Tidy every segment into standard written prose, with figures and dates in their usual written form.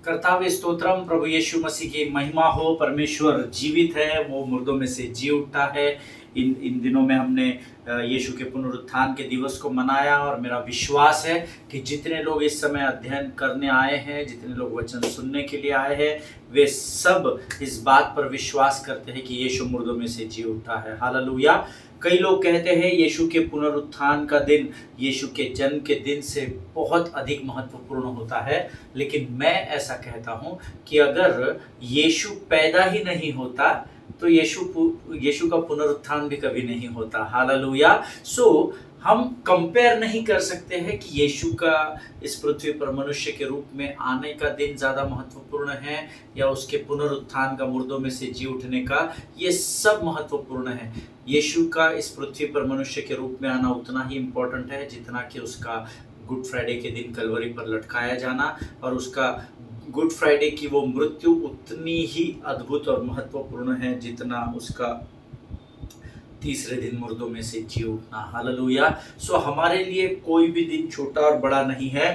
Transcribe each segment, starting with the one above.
कर्तावे स्तोत्रम, प्रभु यीशु मसीह की महिमा हो। परमेश्वर जीवित है, वो मुर्दों में से जी उठा है। इन दिनों में हमने यीशु के पुनरुत्थान के दिवस को मनाया और मेरा विश्वास है कि जितने लोग इस समय अध्ययन करने आए हैं, जितने लोग वचन सुनने के लिए आए हैं, वे सब इस बात पर विश्वास करते हैं कि यीशु मुर्दों में से जी उठा है। हालेलुया। कई लोग कहते हैं यीशु के पुनरुत्थान का दिन यीशु के जन्म के दिन से बहुत अधिक महत्वपूर्ण होता है, लेकिन मैं ऐसा कहता हूं कि अगर यीशु पैदा ही नहीं होता तो यीशु का पुनरुत्थान भी कभी नहीं होता। हालेलुया। हम कंपेयर नहीं कर सकते हैं कि यीशु का इस पृथ्वी पर मनुष्य के रूप में आने का दिन ज़्यादा महत्वपूर्ण है या उसके पुनरुत्थान का, मुर्दों में से जी उठने का। ये सब महत्वपूर्ण है। यीशु का इस पृथ्वी पर मनुष्य के रूप में आना उतना ही इम्पोर्टेंट है जितना कि उसका गुड फ्राइडे के दिन कलवरी पर लटकाया जाना और उसका गुड फ्राइडे की वो मृत्यु उतनी ही अद्भुत और महत्वपूर्ण है जितना उसका तीसरे दिन मुर्दों में से जी उठना। हालेलुया। हमारे लिए कोई भी दिन छोटा और बड़ा नहीं है।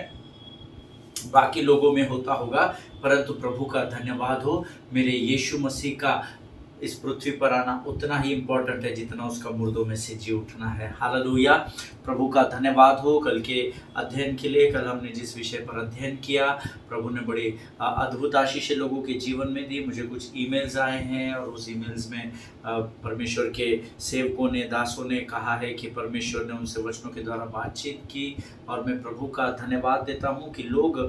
बाकी लोगों में होता होगा, परंतु प्रभु का धन्यवाद हो, मेरे यीशु मसीह का इस पृथ्वी पर आना उतना ही इम्पोर्टेंट है जितना उसका मुर्दों में से जी उठना है। हालेलुया। प्रभु का धन्यवाद हो कल के अध्ययन के लिए। कल हमने जिस विषय पर अध्ययन किया, प्रभु ने बड़ी अद्भुत आशीष लोगों के जीवन में दी। मुझे कुछ ईमेल्स आए हैं और उस ईमेल्स में परमेश्वर के सेवकों ने, दासों ने कहा है कि परमेश्वर ने उनसे वचनों के द्वारा बातचीत की, और मैं प्रभु का धन्यवाद देता हूँ कि लोग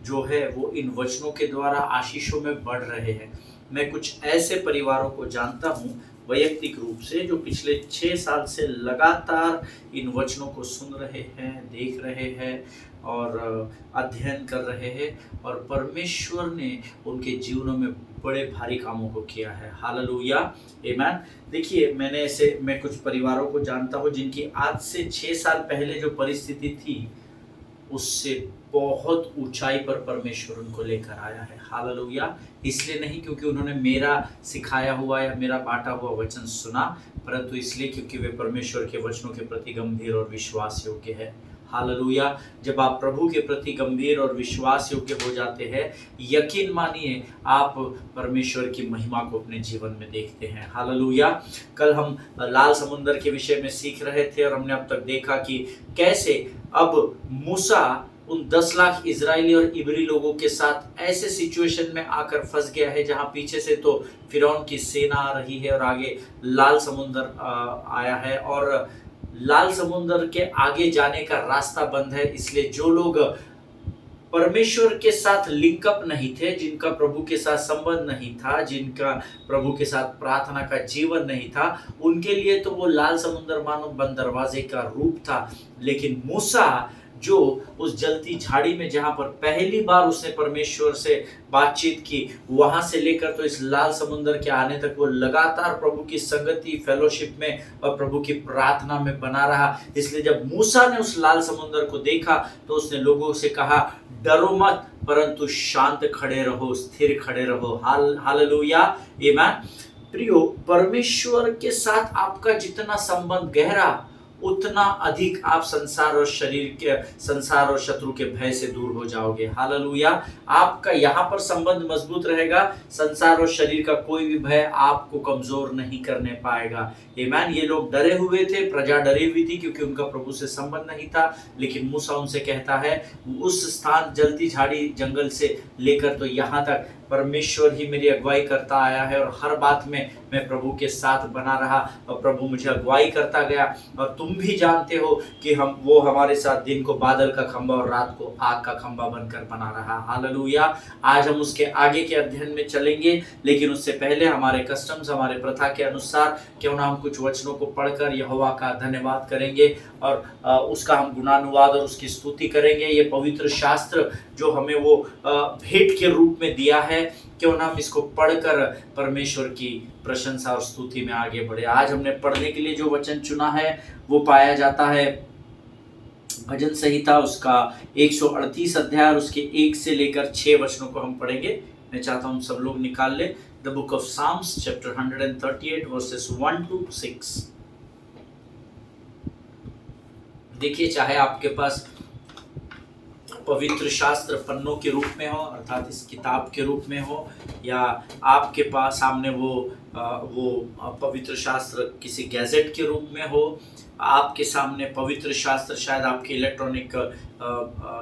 जो है वो इन वचनों के द्वारा आशीषों में बढ़ रहे हैं। मैं कुछ ऐसे परिवारों को जानता हूँ वैयक्तिक रूप से जो पिछले 6 साल से लगातार इन वचनों को सुन रहे हैं, देख रहे हैं और अध्ययन कर रहे हैं, और परमेश्वर ने उनके जीवनों में बड़े भारी कामों को किया है। हालेलुया, आमीन। देखिए, मैं कुछ परिवारों को जानता हूँ जिनकी आज से 6 साल पहले जो परिस्थिति थी उससे बहुत ऊंचाई पर परमेश्वर उनको लेकर आया है। हालेलुया। इसलिए नहीं क्योंकि उन्होंने मेरा सिखाया हुआ या मेरा बांटा हुआ वचन सुना, परंतु इसलिए क्योंकि वे परमेश्वर के वचनों के प्रति गंभीर और विश्वास योग्य है। हालेलुया। जब आप प्रभु के प्रति गंभीर और विश्वास योग्य हो जाते हैं, यकीन मानिए आप परमेश्वर की महिमा को अपने जीवन में देखते हैं। हालेलुया। कल हम लाल समुंदर के विषय में सीख रहे थे और हमने अब तक देखा कि कैसे अब मूसा उन 10 लाख इजरायली और इब्री लोगों के साथ ऐसे सिचुएशन में आकर फंस गया है जहां पीछे से तो फिरौन की सेना आ रही है और आगे लाल समुंदर आया है, और लाल समुंदर के आगे जाने का रास्ता बंद है। इसलिए जो लोग परमेश्वर के साथ लिंकअप नहीं थे, जिनका प्रभु के साथ संबंध नहीं था, जिनका प्रभु के साथ प्रार्थना का जीवन नहीं था, उनके लिए तो वो लाल समुंदर मानो बंद दरवाजे का रूप था। लेकिन मूसा जो उस जलती झाड़ी में जहां पर पहली बार उसने परमेश्वर से बातचीत की, वहां से लेकर तो इस लाल समुंदर के आने तक वो लगातार प्रभु की संगति, फेलोशिप में और प्रभु की प्रार्थना में बना रहा। इसलिए जब मूसा ने उस लाल समुंदर को देखा तो उसने लोगों से कहा, डरो मत, परंतु शांत खड़े रहो, स्थिर खड़े रहो। हालेलुया, आमीन। प्रियो, परमेश्वर के साथ आपका जितना संबंध गहरा, उतना अधिक आप संसार और शत्रु के भय से दूर हो जाओगे। हालेलुया। आपका यहाँ पर संबंध मजबूत रहेगा, संसार और शरीर का कोई भी भय आपको कमजोर नहीं करने पाएगा। आमीन। ये लोग डरे हुए थे, प्रजा डरी हुई थी क्योंकि उनका प्रभु से संबंध नहीं था, लेकिन मूसा उनसे कहता है, उस स्थान जलती झाड़ी जंगल से लेकर तो यहाँ तक परमेश्वर ही मेरी अगुवाई करता आया है, और हर बात में मैं प्रभु के साथ बना रहा और प्रभु मुझे अगुवाई करता गया। और तुम भी जानते हो कि वो हमारे साथ दिन को बादल का खंभा और रात को आग का खंभा बनकर बना रहा। हालेलुया। आज हम उसके आगे के अध्ययन में चलेंगे, लेकिन उससे पहले हमारे कस्टम्स, हमारे प्रथा के अनुसार क्यों ना हम कुछ वचनों को पढ़कर यहोवा का धन्यवाद करेंगे और उसका हम गुणानुवाद और उसकी स्तुति करेंगे। ये पवित्र शास्त्र जो हमें वो भेंट के रूप में दिया है, क्यों ना हम इसको पढ़कर परमेश्वर की प्रशंसा और स्तुति में आगे बढ़े। आज हमने पढ़ने के लिए जो वचन चुना है वो पाया जाता है भजन संहिता उसका 138 अध्याय और उसके 1 से लेकर 6 वचनों को हम पढ़ेंगे। मैं चाहता हूं सब लोग निकाल ले the book of Psalms chapter 138 verses 1 to 6। देखिए, चाहे आपके पास पवित्र शास्त्र पन्नों के रूप में हो, अर्थात इस किताब के रूप में हो, या आपके पास सामने वो पवित्र शास्त्र किसी गैजेट के रूप में हो, आपके सामने पवित्र शास्त्र शायद आपके इलेक्ट्रॉनिक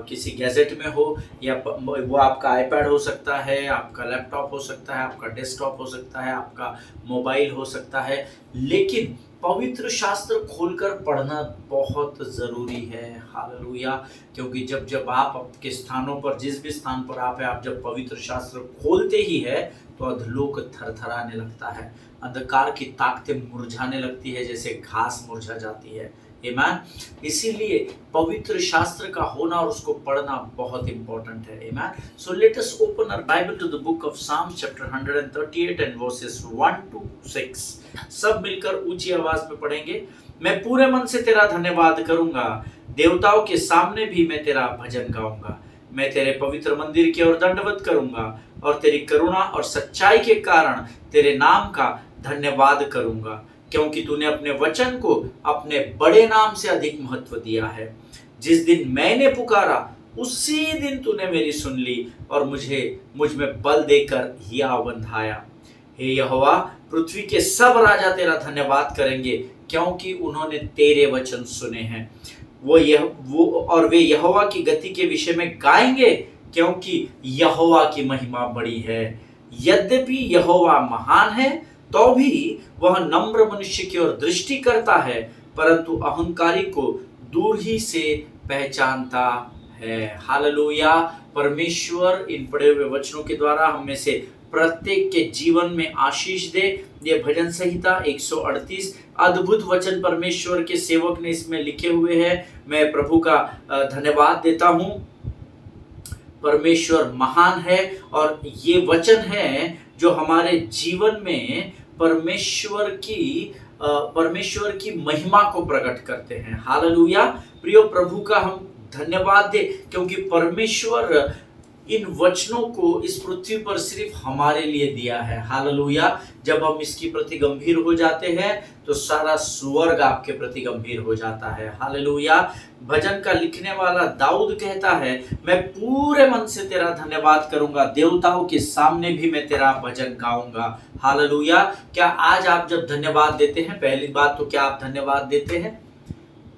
किसी गैजेट में हो, या वो आपका आईपैड हो सकता है, आपका लैपटॉप हो सकता है, आपका डेस्कटॉप हो सकता है, आपका मोबाइल हो सकता है, लेकिन पवित्र शास्त्र खोलकर पढ़ना बहुत ज़रूरी है। हालेलुया। क्योंकि जब जब आप आपके स्थानों पर, जिस भी स्थान पर आप जब पवित्र शास्त्र खोलते ही है तो अधलोक थरथराने लगता है, अंधकार की ताकतें मुरझाने लगती है, जैसे घास मुरझा जाती है। आमीन। इसीलिए पवित्र शास्त्र का होना और उसको पढ़ना बहुत इंपॉर्टेंट है। आमीन। So let us open our Bible to the book of Psalms chapter 138 and verses 1 to 6। सब मिलकर ऊंची आवाज में पढ़ेंगे। मैं पूरे मन से तेरा धन्यवाद करूंगा, देवताओं के सामने भी मैं तेरा भजन गाऊंगा। मैं तेरे पवित्र मंदिर की ओर दंडवत करूंगा और तेरी करुणा और सच्चाई के कारण तेरे नाम का धन्यवाद करूंगा, क्योंकि तूने अपने वचन को अपने बड़े नाम से अधिक महत्व दिया है। जिस दिन मैंने पुकारा उसी दिन तूने मेरी सुन ली और मुझ में बल देकर हिया बंधाया। हे यहोवा, पृथ्वी के सब राजा तेरा धन्यवाद करेंगे, क्योंकि उन्होंने तेरे वचन सुने हैं। वे यहोवा की गति के विषय में गाएंगे, क्योंकि यहोवा की महिमा बड़ी है। यद्यपि यहोवा महान है तो भी वह नम्र मनुष्य की ओर दृष्टि करता है, परंतु अहंकारी को दूर ही से पहचानता है। हालेलुया। परमेश्वर इन पढ़े हुए वचनों के द्वारा हम में से प्रत्येक के जीवन में आशीष दे। ये भजन संहिता 138 अद्भुत वचन परमेश्वर के सेवक ने इसमें लिखे हुए हैं। मैं प्रभु का धन्यवाद देता हूं। परमेश्वर महान है और ये वचन है जो हमारे जीवन में परमेश्वर की महिमा को प्रकट करते हैं। हालेलुया। प्रियो, प्रभु का हम धन्यवाद दे, क्योंकि परमेश्वर इन वचनों को इस पृथ्वी पर सिर्फ हमारे लिए दिया है। हालेलुया। जब हम इसके प्रति गंभीर हो जाते हैं तो सारा स्वर्ग आपके प्रति गंभीर हो जाता है। हालेलुया। भजन का लिखने वाला दाऊद कहता है, मैं पूरे मन से तेरा धन्यवाद करूंगा, देवताओं के सामने भी मैं तेरा भजन गाऊंगा। हालेलुया। क्या आज आप जब धन्यवाद देते हैं, पहली बात तो क्या आप धन्यवाद देते हैं?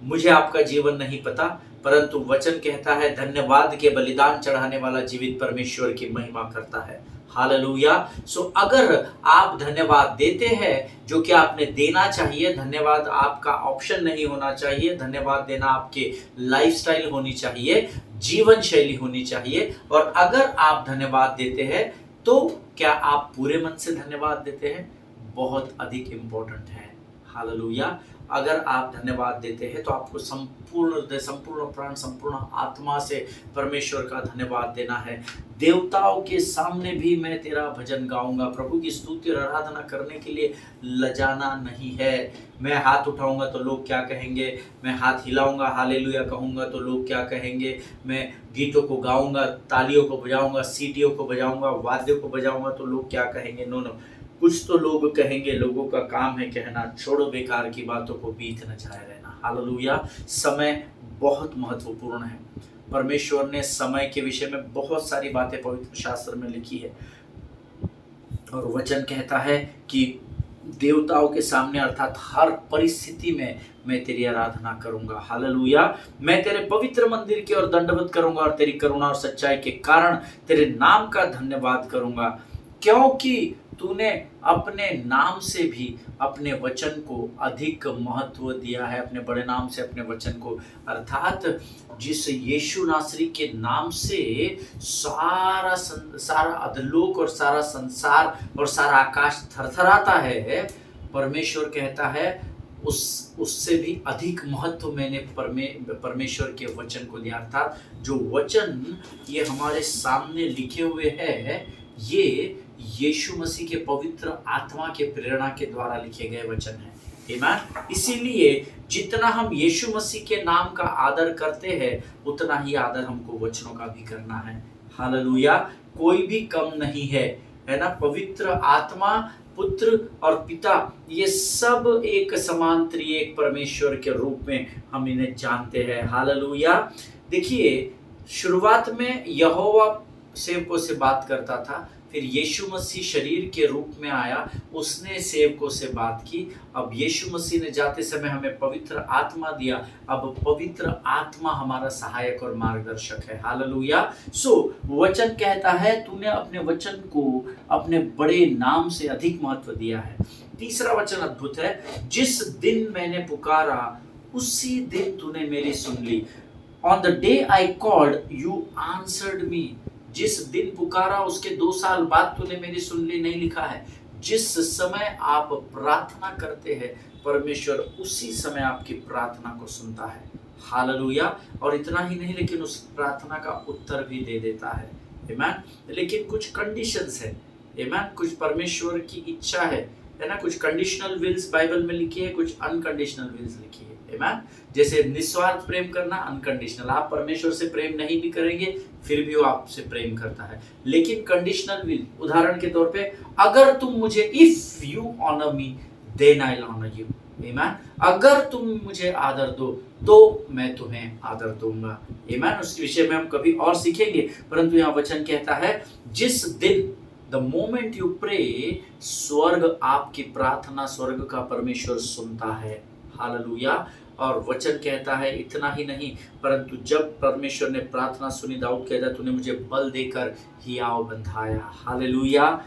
मुझे आपका जीवन नहीं पता, परंतु वचन कहता है धन्यवाद के बलिदान चढ़ाने वाला जीवित परमेश्वर की महिमा करता है। हालेलुया। सो अगर आप धन्यवाद देते हैं, जो कि आपने देना चाहिए, धन्यवाद आपका ऑप्शन नहीं होना चाहिए, धन्यवाद देना आपके लाइफस्टाइल होनी चाहिए, जीवन शैली होनी चाहिए। और अगर आप धन्यवाद देते हैं तो क्या आप पूरे मन से धन्यवाद देते हैं? बहुत अधिक इंपॉर्टेंट है। हालेलुया। अगर आप धन्यवाद देते हैं तो आपको संपूर्ण हृदय, संपूर्ण प्राण, संपूर्ण आत्मा से परमेश्वर का धन्यवाद देना है। देवताओं के सामने भी मैं तेरा भजन गाऊंगा। प्रभु की स्तुति और आराधना करने के लिए लजाना नहीं है। मैं हाथ उठाऊंगा तो लोग क्या कहेंगे, मैं हाथ हिलाऊंगा, हालेलुया कहूंगा तो लोग क्या कहेंगे, मैं गीतों को गाऊंगा, तालियों को बजाऊंगा, सीटियों को बजाऊंगा, वाद्यों को बजाऊंगा तो लोग क्या कहेंगे? नो नो, कुछ तो लोग कहेंगे। लोगों का काम है कहना, छोड़ो बेकार की बातों को, बीत न जाए रहना। हालेलुया। समय बहुत महत्वपूर्ण है। परमेश्वर ने समय के विषय में बहुत सारी बातें पवित्र शास्त्र में लिखी है और वचन कहता है कि देवताओं के सामने, अर्थात हर परिस्थिति में मैं तेरी आराधना करूंगा। हालेलुया। मैं तेरे पवित्र मंदिर की ओर दंडवत करूंगा और तेरी करुणा और सच्चाई के कारण तेरे नाम का धन्यवाद करूंगा, क्योंकि तूने अपने नाम से भी अपने वचन को अधिक महत्व दिया है, अपने बड़े नाम से अपने वचन को, अर्थात जिस यीशु नासरी के नाम से सारा अधलोक और सारा संसार और सारा आकाश थरथराता है, परमेश्वर कहता है उससे भी अधिक महत्व मैंने परमेश्वर के वचन को दिया। अर्थात जो वचन ये हमारे सामने लिखे हुए हैं, ये यीशु मसीह के पवित्र आत्मा के प्रेरणा के द्वारा लिखे गए वचन हैं। आमीन। इसीलिए जितना हम यीशु मसीह के नाम का आदर करते हैं, उतना ही आदर हमको वचनों का भी करना है। हालेलुया। कोई भी कम नहीं है ना। पवित्र आत्मा, पुत्र और पिता, ये सब एक समान त्रिएक परमेश्वर के रूप में हम इन्हें जानते हैं। हालेलुया। देखिए, शुरुआत में यहोवा सेवकों से बात करता था, फिर यीशु मसीह शरीर के रूप में आया, उसने सेवकों से बात की। अब यीशु मसीह ने जाते समय हमें पवित्र आत्मा दिया, अब पवित्र आत्मा हमारा सहायक और मार्गदर्शक है। हालेलुया। सो वचन कहता है तूने अपने वचन को अपने बड़े नाम से अधिक महत्व दिया है। तीसरा वचन अद्भुत है, जिस दिन मैंने पुकारा उसी दिन तूने मेरी सुन ली। On the day I called, you answered me. जिस दिन पुकारा उसके 2 साल बाद तूने मेरी सुन ली नहीं लिखा है। जिस समय आप प्रार्थना करते हैं परमेश्वर उसी समय आपकी प्रार्थना को सुनता है। हालेलुया। और इतना ही नहीं, लेकिन उस प्रार्थना का उत्तर भी दे देता है। आमीन। लेकिन कुछ कंडीशंस है। आमीन। कुछ परमेश्वर की इच्छा है ना। कुछ कंडीशनल विल्स बाइबल में लिखी है, कुछ अनकंडीशनल विल्स लिखी है। आमीन। जैसे निस्वार्थ प्रेम करना अनकंडीशनल, आप परमेश्वर से प्रेम नहीं भी करेंगे फिर भी वो आपसे प्रेम करता है। लेकिन कंडीशनल विल, उदाहरण के तौर पे, अगर तुम मुझे, if you honour me then I will honour you. आमीन। अगर तुम मुझे आदर दो तो मैं तुम्हें आदर दूंगा। आमीन। उस विषय में हम कभी और सीखेंगे, परंतु यहाँ वचन कहता है जिस दिन, द मोमेंट यू प्रे, स्वर्ग आपकी प्रार्थना, स्वर्ग का परमेश्वर सुनता है। हालेलुया। और वचन कहता है इतना ही नहीं, परंतु जब परमेश्वर ने प्रार्थना सुनी, दाऊद कहता है तूने मुझे बल देकर हियाव बंधाया। हालेलुया।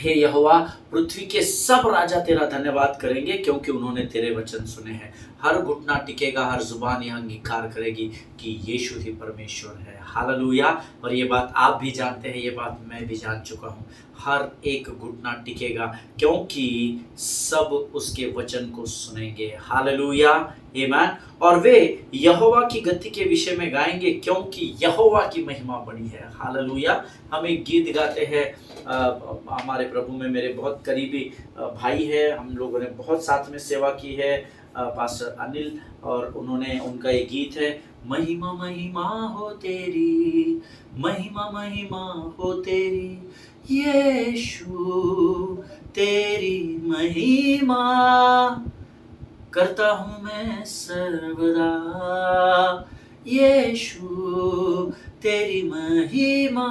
हे यहोवा, पृथ्वी के सब राजा तेरा धन्यवाद करेंगे क्योंकि उन्होंने तेरे वचन सुने हैं। हर घुटना टिकेगा, हर जुबान यह अंगीकार करेगी कि यीशु ही परमेश्वर है। हालेलुया। और ये बात आप भी जानते हैं, ये बात मैं भी जान चुका हूँ। हर एक घुटना टिकेगा क्योंकि सब उसके वचन को सुनेंगे। हालेलुया। आमीन। और वे यहोवा की गति के विषय में गाएंगे क्योंकि यहोवा की महिमा बड़ी है। हालेलुया। हम एक गीत गाते हैं, हमारे प्रभु में मेरे बहुत करीबी भाई है, हम लोगों ने बहुत साथ में सेवा की है, पास्टर अनिल, और उन्होंने, उनका एक गीत है, महिमा महिमा हो तेरी, महिमा महिमा हो तेरी यीशु, तेरी महिमा करता हूँ मैं सर्वदा, यीशु तेरी महिमा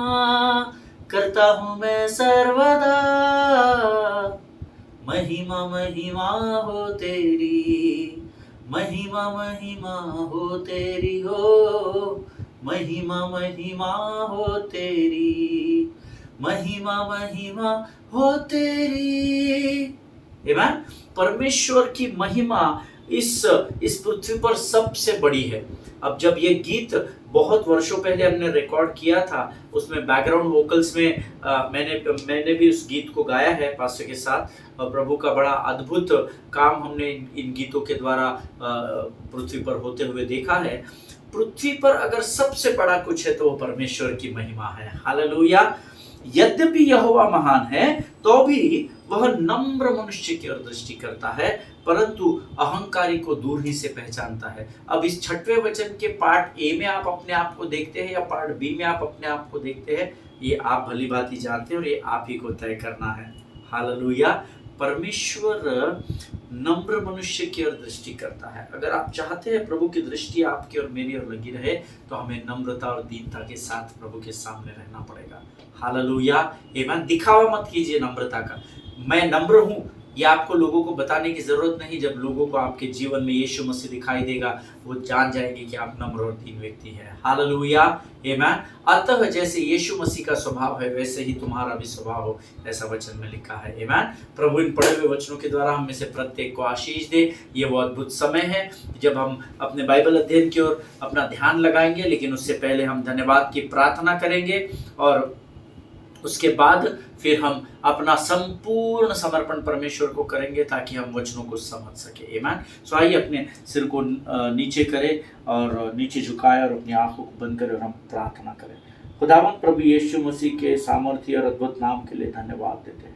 करता हूँ मैं सर्वदा, महिमा महिमा हो तेरी, महिमा महिमा हो तेरी हो, महिमा महिमा हो तेरी, महिमा महिमा हो तेरी। आमीन। परमेश्वर की महिमा इस पृथ्वी पर सबसे बड़ी है। अब जब ये गीत बहुत वर्षों पहले हमने रिकॉर्ड किया था, उसमें बैकग्राउंड वोकल्स में मैंने भी उस गीत को गाया है पास्टर के साथ। प्रभु का बड़ा अद्भुत काम हमने इन गीतों के द्वारा पृथ्वी पर होते हुए देखा है। पृथ्वी पर अगर सबसे बड़ा कुछ है तो वो परमेश्वर की महिमा है। हालेलुया। यद्यपि यहोवा महान है तो भी वह नम्र मनुष्य की ओर दृष्टि करता है, परंतु अहंकारी को दूर ही से पहचानता है। अब इस 6वें वचन के पार्ट ए में आप अपने आप को देखते हैं या पार्ट बी में आप अपने आप को देखते हैं, ये आप भली भांति जानते हैं और ये आप ही को तय करना है। हालेलुया। परमेश्वर नम्र मनुष्य की ओर दृष्टि करता है। अगर आप चाहते हैं प्रभु की दृष्टि आपकी और मेरी ओर लगी रहे तो हमें नम्रता और दीनता के साथ प्रभु के सामने रहना पड़ेगा। हालेलुया। आमीन। दिखावा मत कीजिए नम्रता का, मैं नम्र हूं, ये आपको लोगों को बताने की जरूरत नहीं। जब लोगों को आपके जीवन में यीशु मसीह दिखाई देगा वो जान जाएंगे कि आप नम्र और दीन व्यक्ति हैं। हालेलुया। आमीन। अतः जैसे यीशु मसीह का स्वभाव है वैसे ही तुम्हारा भी स्वभाव हो, ऐसा वचन में लिखा है। आमीन। प्रभु इन पढ़े हुए वचनों के द्वारा हम में से प्रत्येक को आशीष दे। ये वो अद्भुत समय है जब हम अपने बाइबल अध्ययन की ओर अपना ध्यान लगाएंगे, लेकिन उससे पहले हम धन्यवाद की प्रार्थना करेंगे और उसके बाद फिर हम अपना संपूर्ण समर्पण परमेश्वर को करेंगे ताकि हम वचनों को समझ सके। आमीन। सो आइए अपने सिर को नीचे करें और नीचे झुकाए और अपनी आंखों को बंद करें और हम प्रार्थना करें। खुदावंद प्रभु यीशु मसीह के सामर्थ्य और अद्भुत नाम के लिए धन्यवाद देते हैं।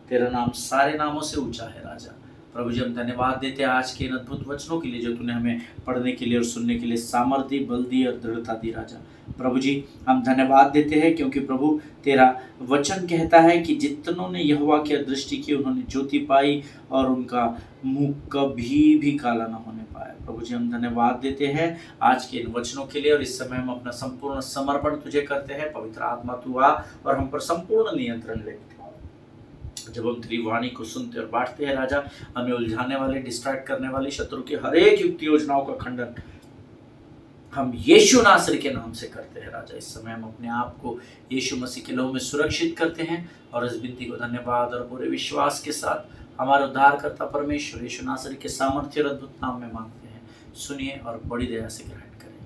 तेरा नाम सारे नामों से ऊंचा है राजा। प्रभु जी हम धन्यवाद देते हैं आज के इन अद्भुत वचनों के लिए जो तूने हमें पढ़ने के लिए और सुनने के लिए सामर्थ्य, बल दी और दृढ़ता दी राजा। प्रभु जी हम धन्यवाद देते हैं क्योंकि प्रभु तेरा वचन कहता है कि जितनों ने यहोवा की दृष्टि की उन्होंने ज्योति पाई और उनका मुंह कभी भी काला न होने पाया। प्रभु जी हम धन्यवाद देते हैं आज के इन वचनों के लिए और इस समय हम अपना संपूर्ण समर्पण तुझे करते हैं। पवित्र आत्मा तू आ और हम पर संपूर्ण नियंत्रण ले। जब हम तेरी वाणी को सुनते और बांटते हैं राजा, हमें उलझाने वाले, डिस्ट्रैक्ट करने वाली शत्रु की हर एक युक्ति योजनाओं का खंडन हम यीशु नासरी के नाम से करते हैं राजा। इस समय हम अपने आप को यीशु मसीह के लहू में सुरक्षित करते हैं और इस विनती को धन्यवाद और पूरे विश्वास के साथ हमारे उद्धारकर्ता परमेश्वर यीशु नासरी के सामर्थ्य और अद्भुत नाम में मांगते हैं। सुनिए और बड़ी दया से ग्रहण करें,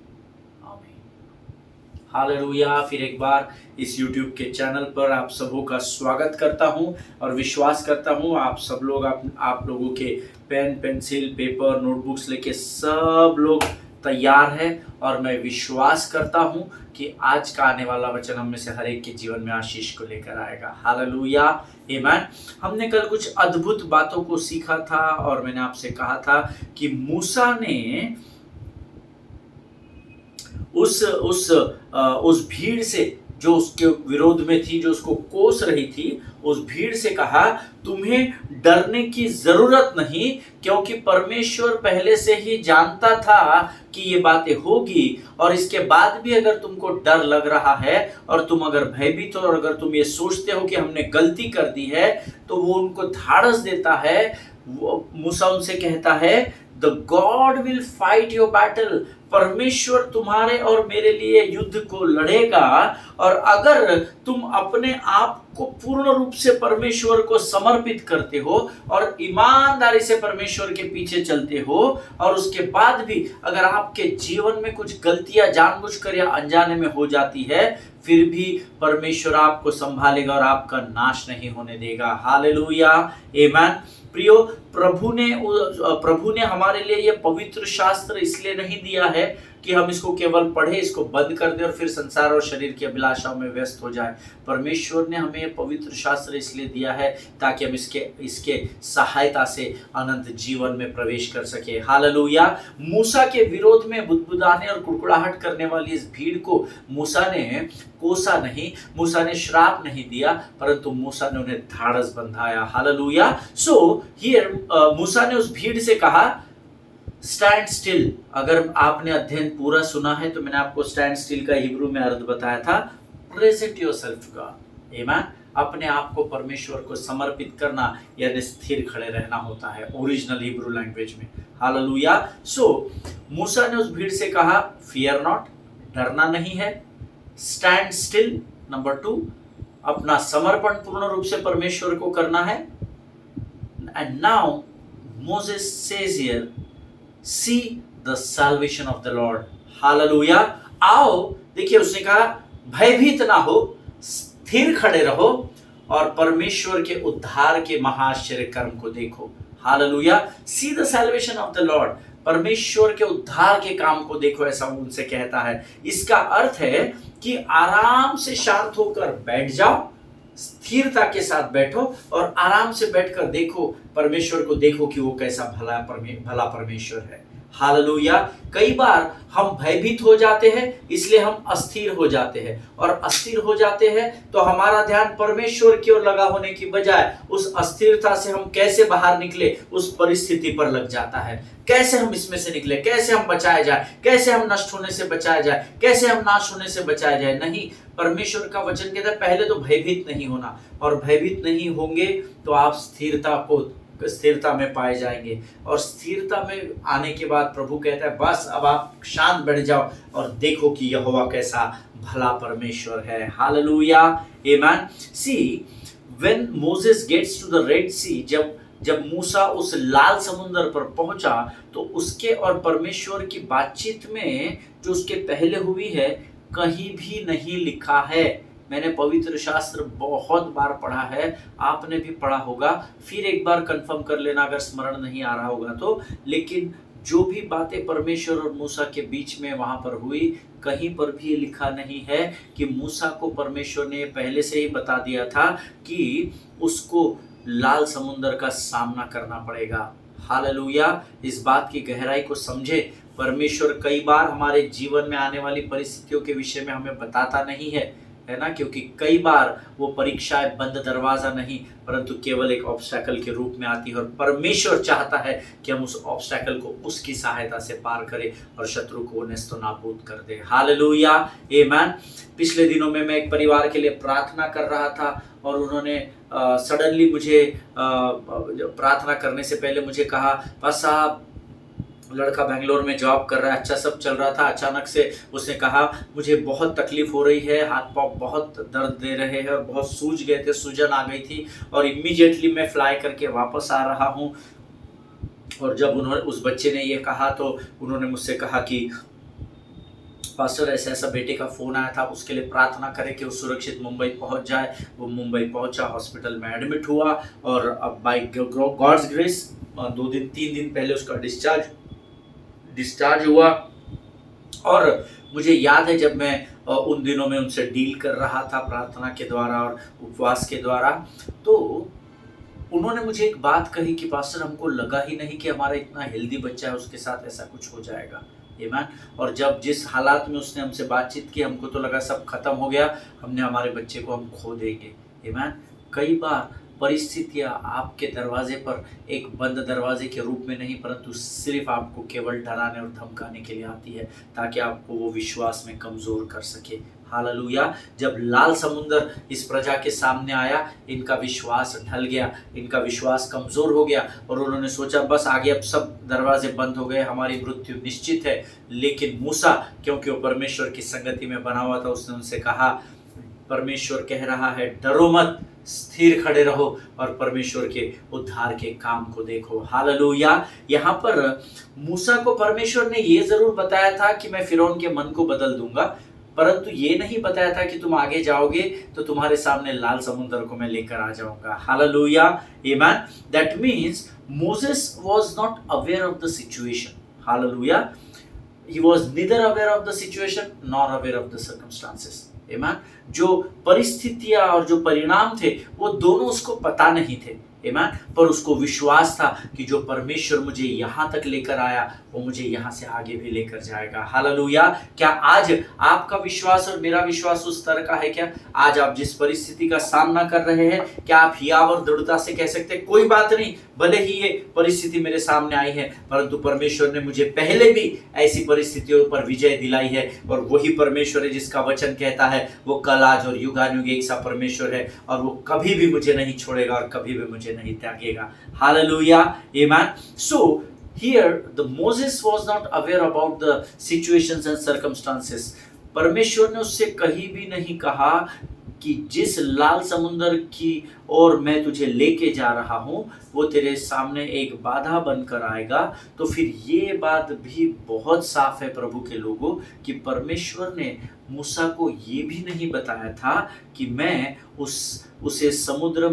आमीन। हालेलुया। फिर एक बार इस YouTube के चैनल पर आप सबों का स्वागत करता हूं और विश्वास करता हूं आप सब लोग आप लोगों के पेन, पेंसिल, पेपर, नोटबुक्स लेके सब लोग तैयार है और मैं विश्वास करता हूं कि आज का आने वाला वचन हम में से हर एक के जीवन में आशीष को लेकर आएगा। हालेलुया, आमीन। हमने कल कुछ अद्भुत बातों को सीखा था और मैंने आपसे कहा था कि मूसा ने उस भीड़ से जो उसके विरोध में थी, जो उसको कोस रही थी, उस भीड़ से कहा तुम्हें डरने की जरूरत नहीं, क्योंकि परमेश्वर पहले से ही जानता था कि ये बातें होगी और इसके बाद भी अगर तुमको डर लग रहा है और तुम अगर भयभीत हो और अगर तुम ये सोचते हो कि हमने गलती कर दी है, तो वो उनको धाड़स देता है। मूसा उनसे कहता है The God will fight your battle। परमेश्वर तुम्हारे और मेरे लिए युद्ध को लड़ेगा और अगर तुम अपने आप को पूर्ण रूप से परमेश्वर को समर्पित करते हो और ईमानदारी से परमेश्वर के पीछे चलते हो और उसके बाद भी अगर आपके जीवन में कुछ गलतियां जानबूझकर या अनजाने में हो जाती है, फिर भी परमेश्वर आपको संभालेगा और आपका नाश नहीं होने देगा। हालेलुया, आमीन। प्रियो, प्रभु ने हमारे लिए ये पवित्र शास्त्र इसलिए नहीं दिया है कि हम इसको केवल पढ़े, इसको बंद कर दे और फिर संसार और शरीर की अभिलाषाओं में व्यस्त हो जाए। परमेश्वर ने हमें ये पवित्र शास्त्र इसलिए दिया है ताकि हम इसके सहायता से अनंत जीवन में प्रवेश कर सके। हालेलुया। मूसा के विरोध में बुदबुदाने और कुड़कुड़ाहट करने वाली इस भीड़ को मूसा ने कोसा नहीं, मूसा ने श्राप नहीं दिया, परंतु मूसा ने उन्हें धाड़स बंधाया। हालेलुया। सो हियर मूसा ने उस भीड़ से कहा स्टैंड स्टिल। अगर आपने अध्ययन पूरा सुना है तो मैंने आपको स्टैंड स्टिल का हिब्रू में अर्थ बताया था, प्रेजेंट योरसेल्फ टू गॉड। आमीन। अपने आप को परमेश्वर को समर्पित करना यानी स्थिर खड़े रहना होता है ओरिजिनल हिब्रू लैंग्वेज में। हालेलुया। सो मूसा ने उस भीड़ से कहा फियर नॉट, डरना नहीं है। स्टैंड स्टिल, नंबर 2, अपना समर्पण पूर्ण रूप से परमेश्वर को करना है। And now Moses says here see the salvation of the Lord। Hallelujah. आओ, देखिए उसने कहा भयभीत ना हो, स्थिर खड़े रहो और परमेश्वर के उद्धार के महाआश्चर्य कर्म को देखो। Hallelujah. see the salvation of the Lord। परमेश्वर के उद्धार के काम को देखो, ऐसा वो उनसे कहता है। इसका अर्थ है कि आराम से शांत होकर बैठ जाओ, स्थिरता के साथ बैठो और आराम से बैठकर देखो परमेश्वर को, देखो कि वो कैसा भला परमेश्वर है। हालेलुया। कई बार हम भयभीत हो जाते हैं, इसलिए हम अस्थिर हो जाते हैं और अस्थिर हो जाते हैं तो हमारा ध्यान परमेश्वर की ओर लगा होने की बजाय उस अस्थिरता से हम कैसे बाहर निकले उस परिस्थिति पर लग जाता है। कैसे हम इसमें से निकले, कैसे हम बचाए जाए, कैसे हम नष्ट होने से बचाया जाए, कैसे हम नाश होने से बचाया जाए। नहीं, परमेश्वर का वचन कहता है पहले तो भयभीत नहीं होना, और भयभीत नहीं होंगे तो आप स्थिरता में पाए जाएंगे और स्थिरता में आने के बाद प्रभु कहता है बस अब आप शांत बैठ जाओ और देखो कि यहोवा कैसा भला परमेश्वर है। हालेलुया, आमीन। See when Moses gets to the Red Sea, जब मूसा उस लाल समुद्र पर पहुंचा तो उसके और परमेश्वर की बातचीत में जो उसके पहले हुई है कहीं भी नहीं लिखा है। मैंने पवित्र शास्त्र बहुत बार पढ़ा है, आपने भी पढ़ा होगा, फिर एक बार कंफर्म कर लेना अगर स्मरण नहीं आ रहा होगा तो। लेकिन जो भी बातें परमेश्वर और मूसा के बीच में वहां पर हुई, कहीं पर भी ये लिखा नहीं है कि मूसा को परमेश्वर ने पहले से ही बता दिया था कि उसको लाल समुद्र का सामना करना पड़ेगा। हालेलुया। इस बात की गहराई को समझे, परमेश्वर कई बार हमारे जीवन में आने वाली परिस्थितियों के विषय में हमें बताता नहीं है ना, क्योंकि कई बार वो परीक्षाएं बंद दरवाजा नहीं परंतु केवल एक ऑब्स्टैकल के रूप में आती है, और परमेश्वर चाहता है कि हम उस ऑब्स्टैकल को उसकी सहायता से पार करें और शत्रु को नेस्तो नाबूद कर दे। हालेलुया, आमेन। पिछले दिनों में मैं एक परिवार के लिए प्रार्थना कर रहा था और उन्होंने सडनली मुझे प्रार्थना करने से पहले मुझे कहा, पास साहब लड़का बेंगलोर में जॉब कर रहा है, अच्छा सब चल रहा था, अचानक से उसने कहा मुझे बहुत तकलीफ हो रही है, हाथ पाँव बहुत दर्द दे रहे हैं और बहुत सूज गए थे, सूजन आ गई थी और इमीडिएटली मैं फ्लाई करके वापस आ रहा हूँ। और जब उन्होंने उस बच्चे ने ये कहा तो उन्होंने मुझसे कहा कि पास्टर ऐसा ऐसा बेटे का फ़ोन आया था, उसके लिए प्रार्थना करें कि वो सुरक्षित मुंबई पहुंच जाए। वो मुंबई पहुंचा, हॉस्पिटल में एडमिट हुआ और अब बाय गॉड्स ग्रेस 2-3 दिन पहले उसका डिस्चार्ज हुआ। और मुझे याद है जब मैं उन दिनों में उनसे डील कर रहा था प्रार्थना के द्वारा और उपवास के द्वारा, तो उन्होंने मुझे एक बात कही कि पास्टर हमको लगा ही नहीं कि हमारा इतना हेल्दी बच्चा है उसके साथ ऐसा कुछ हो जाएगा। आमीन। और जब जिस हालात में उसने हमसे बातचीत की हमको तो लगा सब खत्म हो गया, हमने हमारे बच्चे को हम खो देंगे। आमीन। कई बार परिस्थितियाँ आपके दरवाजे पर एक बंद दरवाजे के रूप में नहीं परंतु सिर्फ आपको केवल डराने और धमकाने के लिए आती है ताकि आपको वो विश्वास में कमज़ोर कर सके। हालेलुया। जब लाल समुंदर इस प्रजा के सामने आया, इनका विश्वास ढल गया, इनका विश्वास कमज़ोर हो गया और उन्होंने सोचा बस आगे अब सब दरवाजे बंद हो गए, हमारी मृत्यु निश्चित है। लेकिन मूसा क्योंकि वो परमेश्वर की संगति में बना हुआ था, उसने उनसे कहा परमेश्वर कह रहा है डरो मत, स्थिर खड़े रहो और परमेश्वर के उद्धार के काम को देखो। हालेलुया। यहाँ पर मूसा को परमेश्वर ने ये जरूर बताया था कि मैं फिरौन के मन को बदल दूंगा, परंतु ये नहीं बताया था कि तुम आगे जाओगे तो तुम्हारे सामने लाल समुद्र को मैं लेकर आ जाऊंगा। Hallelujah, amen. That means Moses was not aware of the situation. Hallelujah. He was neither aware of the situation nor aware of the circumstances. Amen. जो परिस्थितियां और जो परिणाम थे वो दोनों उसको पता नहीं थे। आमीन। पर उसको विश्वास था कि जो परमेश्वर मुझे यहाँ तक लेकर आया वो मुझे यहाँ से आगे भी लेकर जाएगा। हालेलुया। क्या आज आपका विश्वास और मेरा विश्वास उस तरह का है? क्या आज आप जिस परिस्थिति का सामना कर रहे हैं क्या आप हियाव और दृढ़ता से कह सकते हैं कोई बात नहीं, भले ही ये परिस्थिति मेरे सामने आई है परंतु परमेश्वर ने मुझे पहले भी ऐसी परिस्थितियों पर विजय दिलाई है और वही परमेश्वर है जिसका वचन कहता है वो कल आज और युगानुग एक सा परमेश्वर है और वो कभी भी मुझे नहीं छोड़ेगा और कभी भी मुझे नहीं त्यागेगा। हालेलुया, आमीन। सो here the Moses was not aware about the situations and circumstances. परमेश्वर ने उससे कहीं भी नहीं कहा कि जिस लाल समुंदर की ओर मैं तुझे लेके जा रहा हूं वो तेरे सामने एक बाधा बनकर आएगा। तो फिर ये बात भी बहुत साफ है प्रभु के लोगों कि परमेश्वर ने मूसा को ये भी नहीं बताया था कि मैं उस समुद्र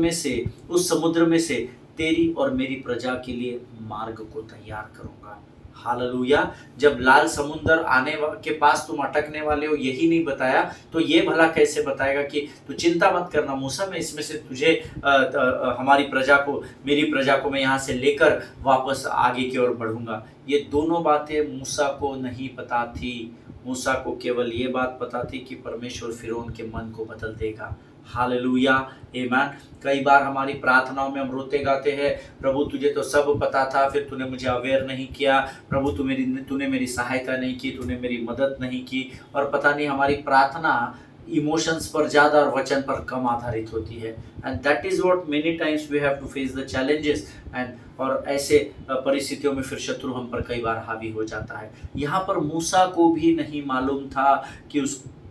में से तेरी और मेरी प्रजा के लिए मार्ग को तैयार करूंगा। हालेलुया। जब लाल समुंदर आने के पास तुम अटकने वाले हो यही नहीं बताया तो ये भला कैसे बताएगा कि तू चिंता मत करना मूसा, मैं इसमें से तुझे मेरी प्रजा को मैं यहाँ से लेकर वापस आगे की ओर बढ़ूंगा। ये दोनों बातें मूसा को नहीं पता थी। मूसा को केवल ये बात पता थी कि परमेश्वर फिरौन के मन को बदल देगा। हालेलुया, आमीन। कई बार हमारी प्रार्थनाओं में हम रोते गाते हैं प्रभु तुझे तो सब पता था फिर तूने मुझे अवेयर नहीं किया, प्रभु तूने मेरी सहायता नहीं की, तूने मेरी मदद नहीं की। और पता नहीं हमारी प्रार्थना इमोशंस पर ज़्यादा और वचन पर कम आधारित होती है। And that is what many times we have to face the challenges and और ऐसे परिस्थितियों में फिर शत्रु हम पर कई बार हावी हो जाता है। यहाँ पर मूसा को भी नहीं मालूम था कि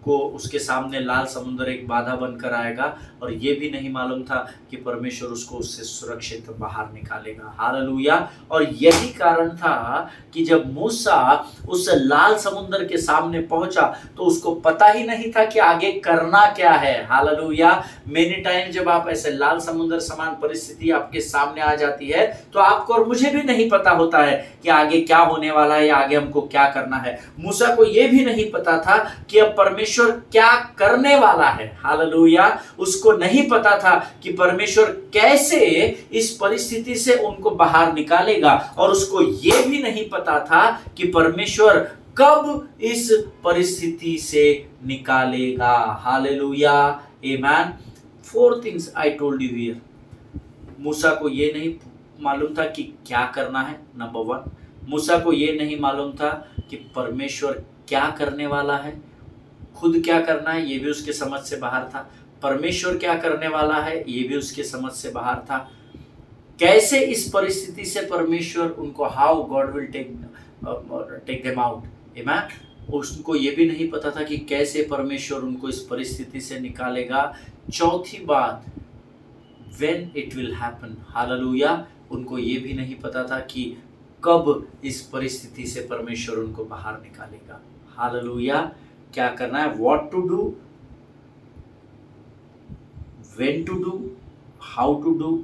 उसके सामने लाल समुद्र एक बाधा बनकर आएगा और ये भी नहीं मालूम था कि परमेश्वर उसको उससे सुरक्षित बाहर निकालेगा। हालेलुया। और यही कारण था कि जब मूसा उस लाल समुद्र के सामने पहुंचा तो उसको पता ही नहीं था कि आगे करना क्या है। हालेलुया। मेनी टाइम जब आप ऐसे लाल समुद्र समान परिस्थिति आपके सामने आ जाती है तो आपको और मुझे भी नहीं पता होता है कि आगे क्या होने वाला है या आगे हमको क्या करना है। मूसा को ये भी नहीं पता था कि अब परमेश्वर परमेश्वर क्या करने वाला है। हालेलुया। उसको नहीं पता था कि परमेश्वर कैसे इस परिस्थिति से उनको बाहर निकालेगा, और उसको यह भी नहीं पता था कि परमेश्वर कब इस परिस्थिति से निकालेगा। Hallelujah, amen. 4 things I told you here. मूसा को यह नहीं मालूम था कि क्या करना है। नंबर 1, मूसा को यह नहीं मालूम था कि परमेश्वर क्या करने वाला है। खुद क्या करना है ये भी उसके समझ से बाहर था। परमेश्वर क्या करने वाला है ये भी उसके समझ से बाहर था। कैसे इस परिस्थिति से परमेश्वर उनको, how God will take them out, amen. उसको ये भी नहीं पता था कि कैसे परमेश्वर उनको इस परिस्थिति से निकालेगा। चौथी बात, when it will happen. Hallelujah. उनको ये भी नहीं पता था कि कब इस परिस्थिति से परमेश्वर उनको बाहर निकालेगा। हालेलुया। क्या करना है, what to do, when to do, how to do,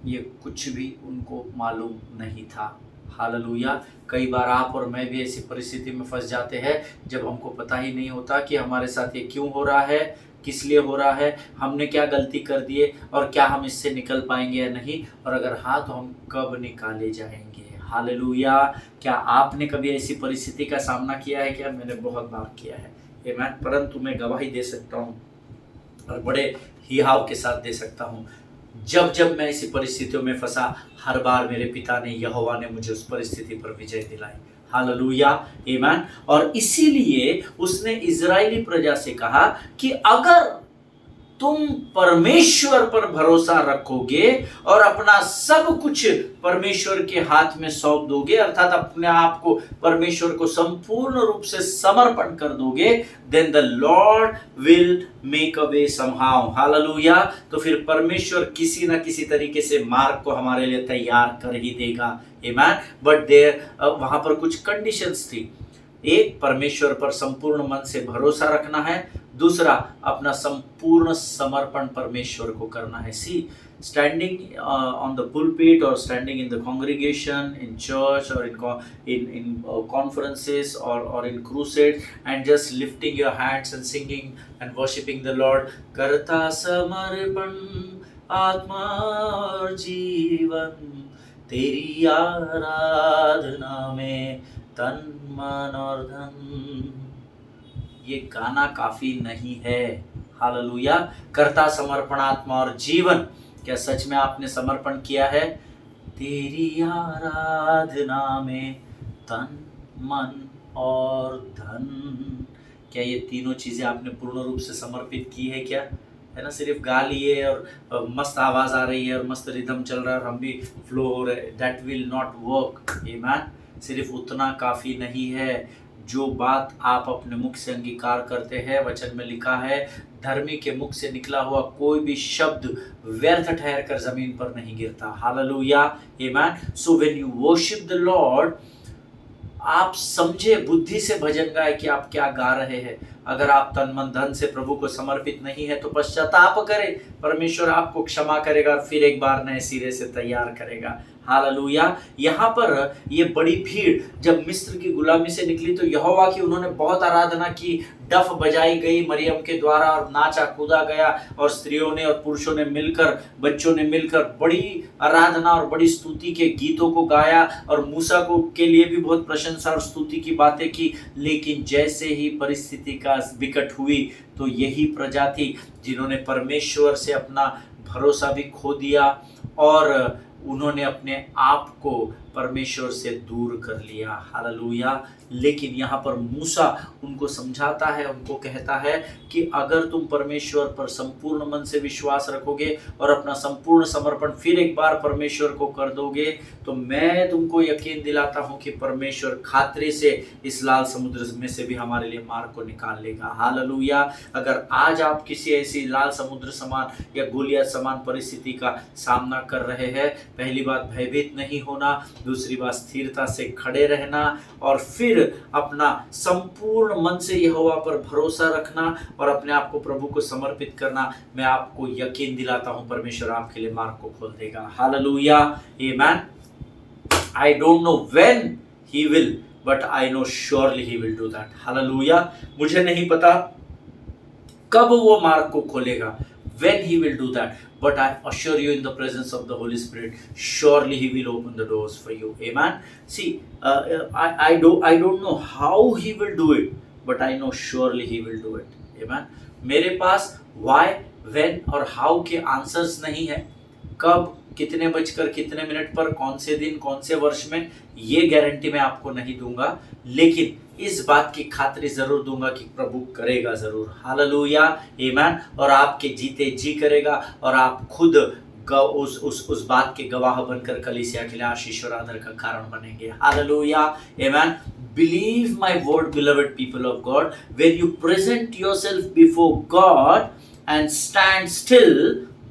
ये कुछ भी उनको मालूम नहीं था। हालेलुया। कई बार आप और मैं भी ऐसी परिस्थिति में फंस जाते हैं जब हमको पता ही नहीं होता कि हमारे साथ ये क्यों हो रहा है, किस लिए हो रहा है, हमने क्या गलती कर दी है, और क्या हम इससे निकल पाएंगे या नहीं, और अगर हाँ तो हम कब निकाले जाएंगे। हालेलुया। क्या आपने कभी ऐसी परिस्थिति का सामना किया है? क्या मैंने बहुत बार किया है, आमेन। परंतु मैं गवाही दे सकता हूँ और बड़े हिहाव के साथ दे सकता हूँ, जब जब मैं ऐसी परिस्थितियों में फंसा, हर बार मेरे पिता ने, यहोवा ने मुझे उस परिस्थिति पर विजय दिलाई। हालेलुया, आमेन। और इसीलिए उसने इजरायली प्रजा से कहा कि अगर तुम परमेश्वर पर भरोसा रखोगे और अपना सब कुछ परमेश्वर के हाथ में सौंप दोगे, अर्थात अपने आप को परमेश्वर को संपूर्ण रूप से समर्पण कर दोगे, then the Lord will make a way somehow. Hallelujah. तो फिर परमेश्वर किसी ना किसी तरीके से मार्ग को हमारे लिए तैयार कर ही देगा, आमेन। बट देयर वहां पर कुछ कंडीशंस थी। एक, परमेश्वर पर संपूर्ण मन से भरोसा रखना है। दूसरा, अपना संपूर्ण समर्पण परमेश्वर को करना है। सी, स्टैंडिंग ऑन द पुलपिट और standing in the congregation, in church और इन conferences or in crusade, and just lifting your hands and singing and worshiping the Lord, करता समर्पण आत्मा और जीवन, तेरी आराधना में तन मन और धन। ये गाना काफी नहीं है। हालेलुया। करता समर्पण आत्मा और जीवन, क्या सच में आपने समर्पण किया है? तेरी आराधना में तन मन और धन, क्या ये तीनों चीजें आपने पूर्ण रूप से समर्पित की है? क्या है ना, सिर्फ गा लिए और मस्त आवाज आ रही है और मस्त रिदम चल रहा है और हम भी फ्लो हो रहे, दैट विल नॉट वर्क, आमेन। सिर्फ उतना काफी नहीं है। जो बात आप अपने मुख से अंगीकार करते हैं, वचन में लिखा है, धर्मी के मुख से निकला हुआ कोई भी शब्द व्यर्थ ठहर कर जमीन पर नहीं गिरता। Hallelujah, amen. So when you worship the Lord, आप समझे, बुद्धि से भजन गाए कि आप क्या गा रहे हैं। अगर आप तन मन धन से प्रभु को समर्पित नहीं है तो पश्चाताप करें, परमेश्वर आपको क्षमा करेगा और फिर एक बार नए सिरे से तैयार करेगा। हालेलुया। यहाँ पर ये बड़ी भीड़ जब मिस्र की गुलामी से निकली तो यहोवा की उन्होंने बहुत आराधना की, डफ बजाई गई मरियम के द्वारा और नाचा कूदा गया, और स्त्रियों ने और पुरुषों ने मिलकर, बच्चों ने मिलकर बड़ी आराधना और बड़ी स्तुति के गीतों को गाया, और मूसा को के लिए भी बहुत प्रशंसा और स्तुति की बातें की। लेकिन जैसे ही परिस्थिति का विकट हुई तो यही प्रजा थी जिन्होंने परमेश्वर से अपना भरोसा भी खो दिया और उन्होंने अपने आप को परमेश्वर से दूर कर लिया। हालेलुया। लेकिन यहाँ पर मूसा उनको समझाता है, उनको कहता है कि अगर तुम परमेश्वर पर संपूर्ण मन से विश्वास रखोगे और अपना संपूर्ण समर्पण फिर एक बार परमेश्वर को कर दोगे, तो मैं तुमको यकीन दिलाता हूँ कि परमेश्वर खातरे से इस लाल समुद्र में से भी हमारे लिए मार्ग को निकाल लेगा। हालेलुया। अगर आज आप किसी ऐसी लाल समुद्र समान या गोलियत समान परिस्थिति का सामना कर रहे हैं, पहली बात भयभीत नहीं होना, दूसरी बात स्थिरता से खड़े रहना, और फिर अपना संपूर्ण मन से यहोवा पर भरोसा रखना और अपने आप को प्रभु को समर्पित करना। मैं आपको यकीन दिलाता हूं परमेश्वर आपके लिए मार्ग को खोल देगा। Hallelujah, amen. I don't know when he will, but I know surely he will do that. Hallelujah. मुझे नहीं पता कब वो मार्ग को खोलेगा, when he will do that, but I assure you in the presence of the Holy Spirit, surely he will open the doors for you. Amen. See, I don't know how he will do it, but I know surely he will do it. Amen. मेरे पास why, when और how के answers नहीं है, कब, कितने बजकर कितने minute पर, कौन से दिन, कौन से वर्ष में, ये गारंटी मैं आपको नहीं दूंगा, लेकिन इस बात की खातिर जरूर दूंगा कि प्रभु करेगा जरूर। हालेलुया, आमीन। और आपके जीते जी करेगा, और आप खुद उस बात के गवाह बनकर कलीसिया के लिए आशीष और आदर का कारण बनेंगे। हालेलुया, आमीन। Believe my word, beloved people of God, when you present yourself before God and stand still,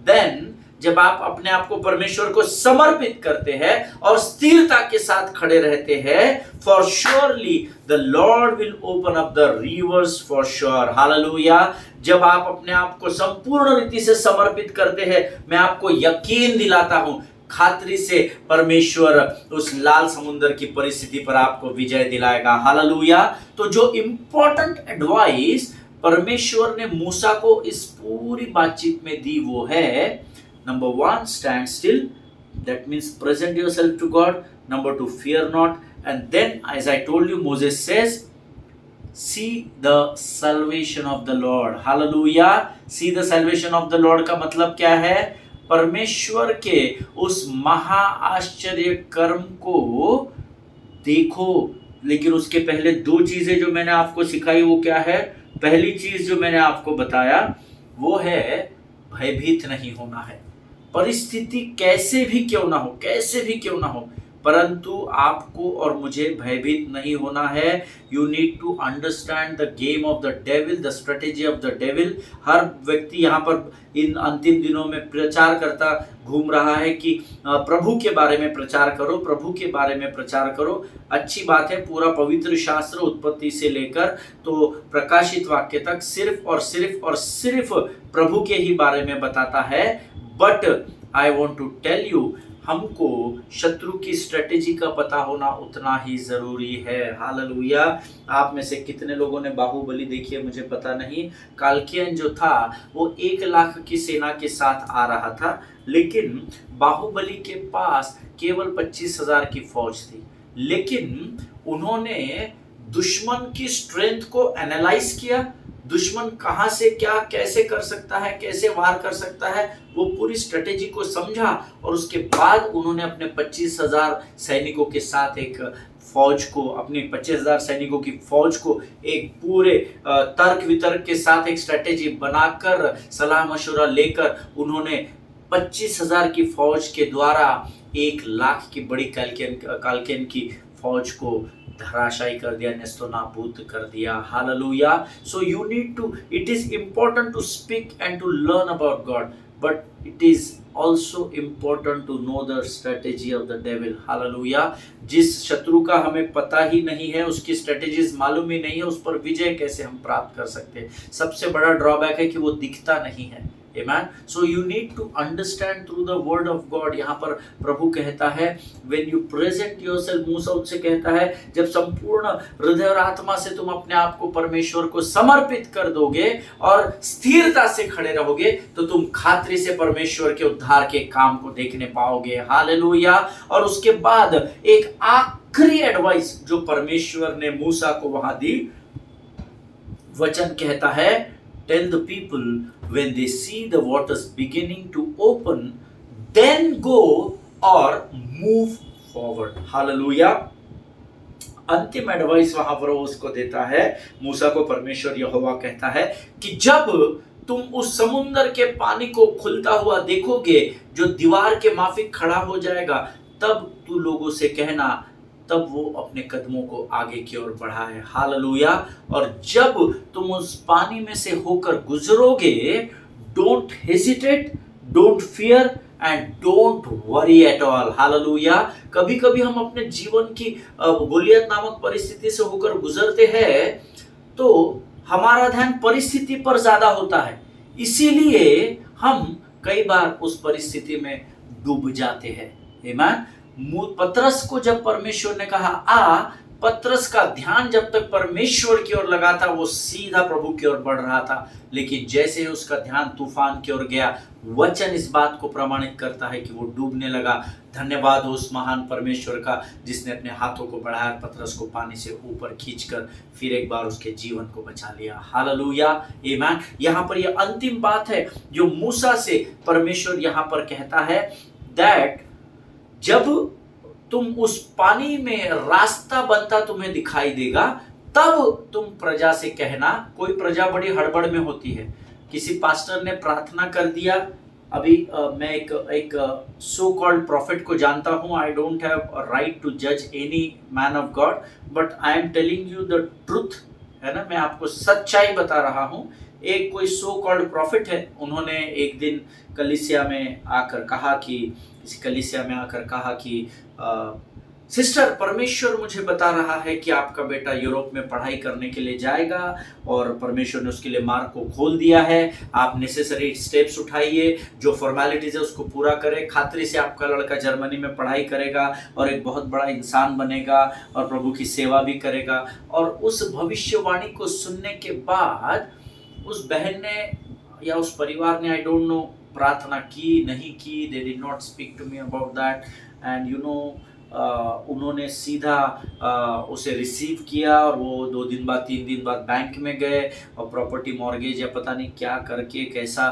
then जब आप अपने आप को परमेश्वर को समर्पित करते हैं और स्थिरता के साथ खड़े रहते हैं, for surely the Lord will open up the reverse for sure. Hallelujah. जब आप अपने आप को संपूर्ण रीति से समर्पित करते हैं, मैं आपको यकीन दिलाता हूं, खातरी से परमेश्वर उस लाल समुद्र की परिस्थिति पर आपको विजय दिलाएगा। हालेलुया। तो जो इंपॉर्टेंट एडवाइस परमेश्वर ने मूसा को इस पूरी बातचीत में दी वो है, Number 1, stand still. That means present yourself to God. Number 2, fear not. And then, as I told you, Moses says, see the salvation of the Lord. Hallelujah. See the salvation of the Lord का मतलब क्या है? परमेश्वर के उस महा आश्चर्य कर्म को देखो। लेकिन उसके पहले 2 चीजें जो मैंने आपको सिखाई वो क्या है? पहली चीज जो मैंने आपको बताया वो है भयभीत नहीं होना है। परिस्थिति कैसे भी क्यों ना हो, कैसे भी क्यों ना हो, परंतु आपको और मुझे भयभीत नहीं होना है। You need to understand the game of the devil, the strategy of the devil. हर व्यक्ति यहाँ पर इन अंतिम दिनों में प्रचार करता घूम रहा है कि प्रभु के बारे में प्रचार करो, प्रभु के बारे में प्रचार करो। अच्छी बात है, पूरा पवित्र शास्त्र उत्पत्ति से लेकर तो प्रकाशित वाक्य तक सिर्फ और सिर्फ और सिर्फ प्रभु के ही बारे में बताता है। But I want to tell you, हमको शत्रु की स्ट्रेटेजी का पता होना उतना ही जरूरी है। हालेलुया। आप में से कितने लोगों ने बाहुबली देखी है मुझे पता नहीं। कालकियन जो था वो 1 लाख की सेना के साथ आ रहा था, लेकिन बाहुबली के पास केवल 25,000 की फौज थी। लेकिन उन्होंने दुश्मन की स्ट्रेंथ को एनालाइज किया, दुश्मन कहां से क्या कैसे कर सकता है, कैसे वार कर सकता है, वो पूरी स्ट्रेटेजी को समझा, और उसके बाद उन्होंने अपने 25,000 सैनिकों के साथ एक फौज को, अपनी 25,000 सैनिकों की फौज को एक पूरे तर्क वितर्क के साथ एक स्ट्रेटेजी बनाकर, सलाह मशवरा लेकर, उन्होंने 25,000 की फौज के द्वारा 1 लाख की बड़ी कालकेन की फौज को धराशायी कर दिया, नेस्तो नाबूद कर दिया। Hallelujah. So you need to, it is important to speak and to learn about God, but it is also important to know the strategy of the devil. Hallelujah. जिस शत्रु का हमें पता ही नहीं है, उसकी स्ट्रेटेजीज मालूम ही नहीं है, उस पर विजय कैसे हम प्राप्त कर सकते हैं? सबसे बड़ा ड्रॉबैक है कि वो दिखता नहीं है। Amen. So you need to understand through the word of God. यहाँ पर प्रभु कहता है when you present yourself, मूसा उससे कहता है जब संपूर्ण हृदय और आत्मा से तुम अपने आप को परमेश्वर को समर्पित कर दोगे और स्थिरता से खड़े रहोगे, तो तुम खातरी से परमेश्वर के उद्धार के काम को देखने पाओगे। हालेलुया। और उसके बाद एक आखिरी एडवाइस जो परमेश्वर ने मूसा को वहां दी, वचन कहता है tell the people when they see the waters beginning to open, then go or move forward. Hallelujah. अंतिम एडवाइस वहां पर उसको देता है, मूसा को परमेश्वर यहोवा कहता है कि जब तुम उस समुद्र के पानी को खुलता हुआ देखोगे जो दीवार के माफिक खड़ा हो जाएगा, तब तू लोगों से कहना, तब वो अपने कदमों को आगे की ओर बढ़ाए। हालेलुया। और जब तुम उस पानी में से होकर गुजरोगे, don't hesitate, don't fear and don't worry at all. Hallelujah. कभी कभी हम अपने जीवन की गोलियत नामक परिस्थिति से होकर गुजरते हैं तो हमारा ध्यान परिस्थिति पर ज्यादा होता है, इसीलिए हम कई बार उस परिस्थिति में डूब जाते हैं। आमीन। पतरस को जब परमेश्वर ने कहा आ, पतरस का ध्यान जब तक परमेश्वर की ओर लगा था वो सीधा प्रभु की ओर बढ़ रहा था, लेकिन जैसे ही उसका ध्यान तूफान की ओर गया, वचन इस बात को प्रमाणित करता है कि वो डूबने लगा। धन्यवाद हो उस महान परमेश्वर का जिसने अपने हाथों को बढ़ाया, पतरस को पानी से ऊपर खींचकर फिर एक बार उसके जीवन को बचा लिया। हालेलुया, आमीन। यहाँ पर यह अंतिम बात है जो मूसा से परमेश्वर यहाँ पर कहता है दैट जब तुम उस पानी में रास्ता बनता तुम्हें दिखाई देगा, तब तुम प्रजा से कहना। कोई प्रजा बड़ी हड़बड़ में होती है। किसी पास्टर ने प्रार्थना कर दिया। अभी मैं एक सो कॉल्ड प्रॉफिट को जानता हूं। I don't have right to जज any man of God, but I am telling you the truth, है ना, मैं आपको सच्चाई बता रहा हूं। एक कोई सो कॉल्ड प्रॉफिट है, उन्होंने एक दिन कलीसिया में आकर कहा कि सिस्टर, परमेश्वर मुझे बता रहा है कि आपका बेटा यूरोप में पढ़ाई करने के लिए जाएगा और परमेश्वर ने उसके लिए मार्ग को खोल दिया है। आप नेसेसरी स्टेप्स उठाइए, जो फॉर्मेलिटीज है उसको पूरा करें। खातरी से आपका लड़का जर्मनी में पढ़ाई करेगा और एक बहुत बड़ा इंसान बनेगा और प्रभु की सेवा भी करेगा। और उस भविष्यवाणी को सुनने के बाद उस बहन ने या उस परिवार ने, आई डोंट नो, प्रार्थना की नहीं की, they did not speak to me about that, and you know उन्होंने सीधा उसे रिसीव किया और वो 2 दिन बाद 3 दिन बाद बैंक में गए और प्रॉपर्टी मॉर्गेज या पता नहीं क्या करके कैसा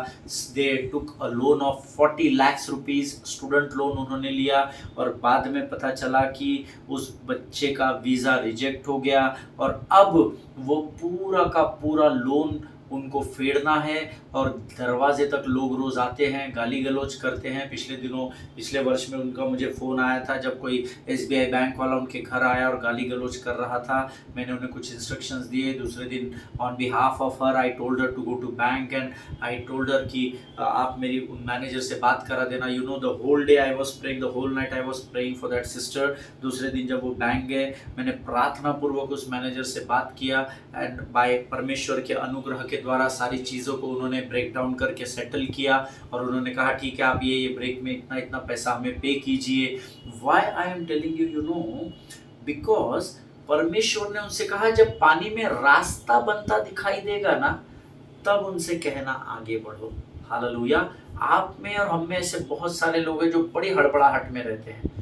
they took a loan of 40 lakh rupees, student loan उन्होंने लिया। और बाद में पता चला कि उस बच्चे का वीज़ा रिजेक्ट हो गया और अब वो पूरा का पूरा लोन उनको फेरना है। और दरवाजे तक लोग रोज़ आते हैं, गाली गलौज करते हैं। पिछले वर्ष में उनका मुझे फ़ोन आया था जब कोई SBI बैंक वाला उनके घर आया और गाली गलौज कर रहा था। मैंने उन्हें कुछ इंस्ट्रक्शंस दिए। दूसरे दिन on behalf of her I told her to go to bank and I told her कि आप मेरी उन मैनेजर से बात करा देना। You know, the whole day I was praying, the whole night I was praying for that sister. दूसरे दिन जब वो बैंक गए, मैंने प्रार्थना पूर्वक उस मैनेजर से बात किया एंड बाय परमेश्वर के अनुग्रह के द्वारा सारी चीज़ों को उन्होंने ब्रेक डाउन करके सेटल किया। और उन्होंने कहा ठीक है, आप ये ब्रेक में इतना इतना पैसा हमें पे कीजिए। Why I am telling you, you know, because परमेश्वर ने उनसे कहा जब पानी में रास्ता बनता दिखाई देगा ना, तब उनसे कहना आगे बढ़ो। हालेलुया। आप में और हम में ऐसे बहुत सारे लोग हैं जो बड़ी हड़बड़ाहट में रहते हैं।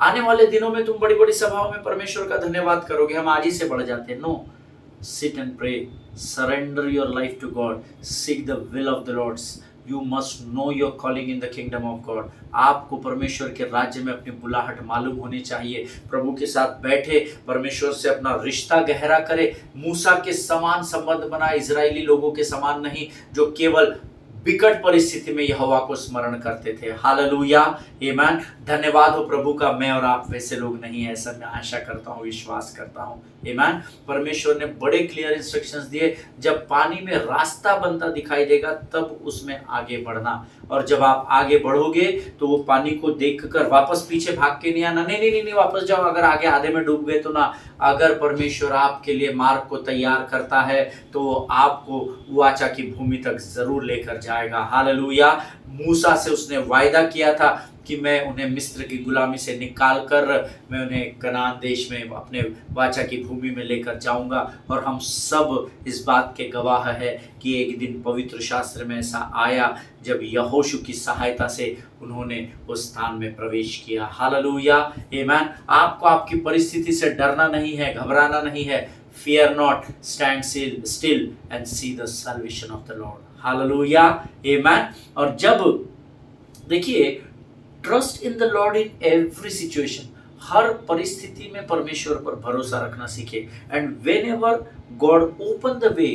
आने वाले दिनों में तुम बड़ी बड़ी सभाओं में परमेश्वर का धन्यवाद करोगे, हम आज ही से बढ़ जाते हैं। No, sit and pray, surrender your life to God, seek the will of the Lord. You must know your calling in the kingdom of God. आपको परमेश्वर के राज्य में अपनी बुलाहट मालूम होनी चाहिए। प्रभु के साथ बैठे, परमेश्वर से अपना रिश्ता गहरा करे, मूसा के समान संबंध बनाए, इजरायली लोगों के समान नहीं जो केवल विकट परिस्थिति में यहोवा को स्मरण करते थे। हालेलुया, आमीन। धन्यवाद हो प्रभु का, मैं और आप वैसे लोग नहीं है, ऐसा मैं आशा करता हूँ, विश्वास करता हूँ। आमीन। परमेश्वर ने बड़े क्लियर इंस्ट्रक्शंस दिए, जब पानी में रास्ता बनता दिखाई देगा तब उसमें आगे बढ़ना। और जब आप आगे बढ़ोगे तो वो पानी को देखकर वापस पीछे भाग के नहीं आना, नहीं वापस जाओ, अगर आगे आधे में डूब गए तो ना। अगर परमेश्वर आपके लिए मार्ग को तैयार करता है तो आपको वाचा की भूमि तक जरूर लेकर जाएगा। हालेलुया। मूसा से उसने वायदा किया था कि मैं उन्हें मिस्र की गुलामी से निकाल कर मैं उन्हें कनान देश में अपने वाचा की भूमि में लेकर जाऊंगा। और हम सब इस बात के गवाह है कि एक दिन पवित्र शास्त्र में ऐसा आया जब यहोशू की सहायता से उन्होंने उस स्थान में प्रवेश किया। हालेलुया, आमीन। आपको आपकी परिस्थिति से डरना नहीं है, घबराना नहीं है। Fear not, stand still and see the salvation of the Lord. Hallelujah, आमीन। और जब देखिए, trust in the Lord in every situation, हर परिस्थिति में परमेश्वर पर भरोसा रखना सीखे। And whenever God open the way,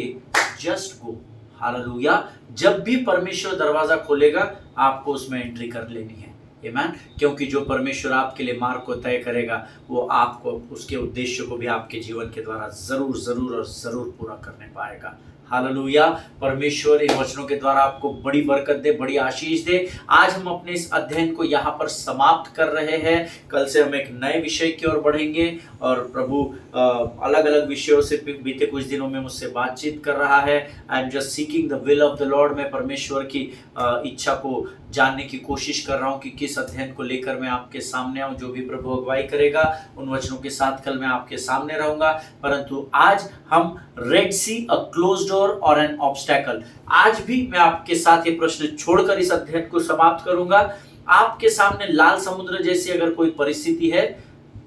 just go. Hallelujah. जब भी परमेश्वर दरवाजा खोलेगा आपको उसमें एंट्री कर लेनी है। आमीन। क्योंकि जो परमेश्वर आपके लिए मार्ग को तय करेगा वो आपको उसके उद्देश्य को भी आपके जीवन के द्वारा जरूर और जरूर पूरा करने पाएगा। हालेलुया। परमेश्वर इन वचनों के द्वारा आपको बड़ी बरकत दे, बड़ी आशीष दे। आज हम अपने इस अध्ययन को यहाँ पर समाप्त कर रहे हैं। कल से हम एक नए विषय की ओर बढ़ेंगे और प्रभु अलग अलग विषयों से बीते कुछ दिनों में मुझसे बातचीत कर रहा है। I am just seeking the will of the Lord. मैं परमेश्वर की इच्छा को जानने की कोशिश कर रहा हूँ कि किस अध्ययन को लेकर मैं आपके सामने आऊँ। जो भी प्रभु अगुवाई करेगा उन वचनों के साथ कल मैं आपके सामने रहूंगा। परंतु आज हम Red Sea, a close door और एन ऑब्स्टैकल, आज भी मैं आपके साथ ये प्रश्न छोड़कर इस अध्ययन को समाप्त करूंगा। आपके सामने लाल समुद्र जैसी अगर कोई परिस्थिति है,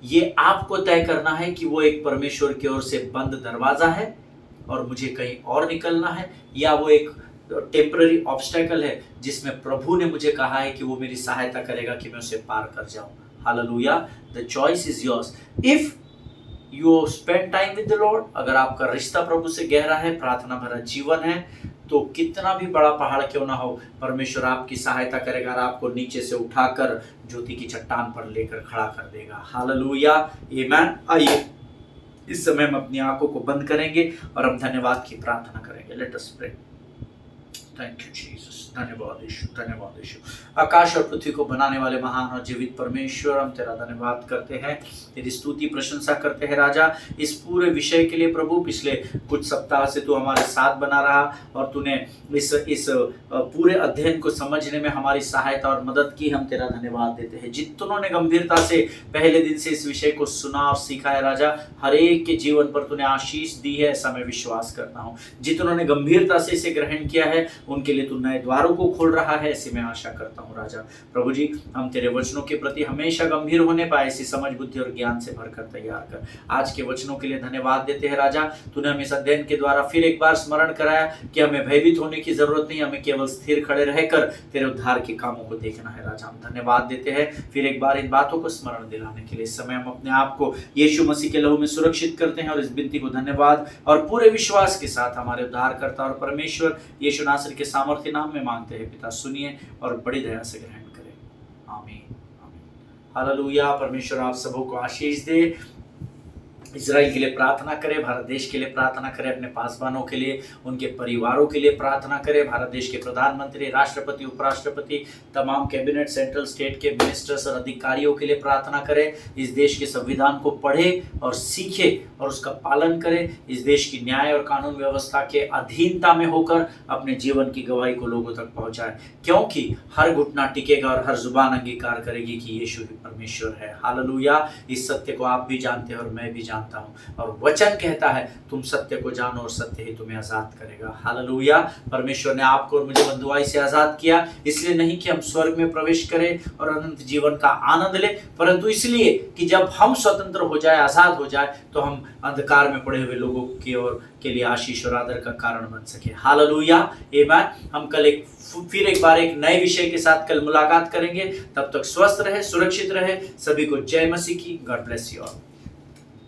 ये आपको तय करना है कि वो एक परमेश्वर की ओर से बंद दरवाजा है और मुझे कहीं और निकलना है, या वो एक टेम्पररी ऑब्स्टैकल है जिसमें प्रभु ने मुझे कहा है कि वो मेरी सहायता करेगा कि मैं उसे पार कर जाऊं। Hallelujah. The choice is yours. If you spend time with the Lord, अगर आपका रिश्ता प्रभु से गहरा है, प्रार्थना भरा जीवन है, तो कितना भी बड़ा पहाड़ क्यों ना हो, परमेश्वर आपकी सहायता करेगा और आपको नीचे से उठाकर ज्योति की चट्टान पर लेकर खड़ा कर देगा। हालेलुया, आमीन। आइए इस समय हम अपनी आंखों को बंद करेंगे और हम धन्यवाद की प्रार्थना करेंगे। Let us pray. Thank you Jesus. धन्यवाद यीशु, धन्यवाद यीशु। आकाश और पृथ्वी को बनाने वाले महान और जीवित परमेश्वर, हम तेरा धन्यवाद करते हैं, तेरी स्तुति प्रशंसा करते हैं राजा, इस पूरे विषय के लिए प्रभु। पिछले कुछ सप्ताह से तू हमारे साथ बना रहा और तूने इस पूरे अध्ययन को समझने में हमारी सहायता और मदद की। हम तेरा धन्यवाद देते हैं। जितनों ने गंभीरता से पहले दिन से इस विषय को सुना और सीखा है राजा, हर एक के जीवन पर तूने आशीष दी है, ऐसा मैं विश्वास करता हूँ। जितनों ने गंभीरता से इसे ग्रहण किया है उनके लिए तू नए द्वारों को खोल रहा है, ऐसी मैं आशा करता हूँ राजा। प्रभु जी, हम तेरे वचनों के प्रति हमेशा गंभीर होने पाए, ऐसी समझ बुद्धि और ज्ञान से भरकर तैयार कर। आज के वचनों के लिए धन्यवाद देते हैं राजा। तूने हमें इस अध्ययन के द्वारा फिर एक बार स्मरण कराया कि हमें भयभीत होने की जरूरत नहीं, हमें केवल स्थिर खड़े रहकर तेरे उद्धार के कामों को देखना है राजा। हम धन्यवाद देते हैं फिर एक बार इन बातों को स्मरण दिलाने के लिए। इस समय हम अपने आप को यीशु मसीह के लहू में सुरक्षित करते हैं और इस विनती को धन्यवाद और पूरे विश्वास के साथ हमारे उद्धारकर्ता और परमेश्वर यीशु नासरी के सामर्थ्य नाम में मांगते हैं पिता, सुनिए और बड़ी दया से ग्रहण करें। आमीन, आमीन। हालेलुया। परमेश्वर आप सबों को आशीष दे। इजराइल के लिए प्रार्थना करें, भारत देश के लिए प्रार्थना करें, अपने पासवानों के लिए, उनके परिवारों के लिए प्रार्थना करें, भारत देश के प्रधानमंत्री, राष्ट्रपति, उपराष्ट्रपति, तमाम कैबिनेट, सेंट्रल स्टेट के मिनिस्टर्स और अधिकारियों के लिए प्रार्थना करें। इस देश के संविधान को पढ़े और सीखे और उसका पालन करें। इस देश की न्याय और कानून व्यवस्था के अधीनता में होकर अपने जीवन की गवाही को लोगों तक पहुंचाएं, क्योंकि हर घुटना टिकेगा और हर जुबान अंगीकार करेगी कि यीशु ही परमेश्वर है। हालेलुया। इस सत्य को आप भी जानते हैं और मैं भी जानता हूं, और वचन कहता है तुम सत्य को जानो और सत्य ही तुम्हें आजाद करेगा। हालेलुया। परमेश्वर ने आपको और मुझे बंधुआई से आजाद किया, इसलिए नहीं कि हम स्वर्ग में प्रवेश करें और अनंत जीवन का आनंद लें, परंतु इसलिए कि जब हम स्वतंत्र हो जाए, आजाद हो जाए, तो हम अंधकार में पड़े हुए लोगों की ओर के लिए आशीष और आदर का कारण बन सके। हालेलुया, आमीन। हम कल फिर एक बार एक नए विषय के साथ कल मुलाकात करेंगे। तब तक स्वस्थ रहे, सुरक्षित रहे। सभी को जय मसीह की। God bless you all.